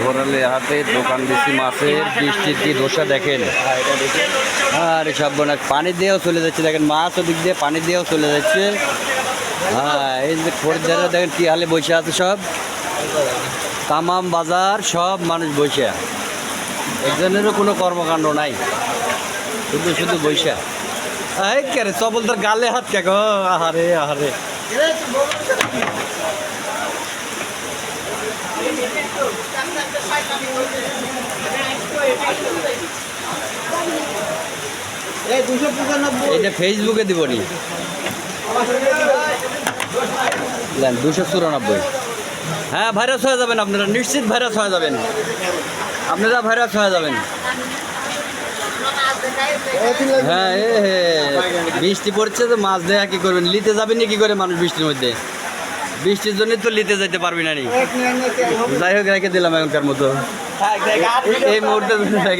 ঘোরালে হাতে দোকান দিচ্ছি মাছের, বৃষ্টির কি দোষা দেখেন। আর সব বোনা পানি দিয়েও চলে যাচ্ছে, দেখেন মাছ ওদিক দিয়ে পানি দিয়েও চলে যাচ্ছে। হ্যাঁ, এই যে খরিদ্দাররা দেখেন কি হালে বসে আছে, সব তামাম বাজার সব মানুষ বসে, একজনেরও কোনো কর্মকাণ্ড নাই, শুধু শুধু বসে। এই কে রে সবল তোর গালে হাত কে গো, আহারে আহারে। এটা ফেসবুকে দিব নি, 294। হ্যাঁ, ভাইরাস হয়ে যাবেন আপনারা, নিশ্চিত ভাইরাস হয়ে যাবেন আপনারা, ভাইরাস হয়ে যাবেন। হ্যাঁ, বৃষ্টি পড়ছে তো মাছ দেখা কি করবেন, নিতে যাবেন কি করে মানুষ বৃষ্টির মধ্যে, বৃষ্টির জন্য তো নিতে যেতে পারবি না। যাই হোক, রেখে দিলাম এখনকার মতো, এই মুহূর্তে রেখে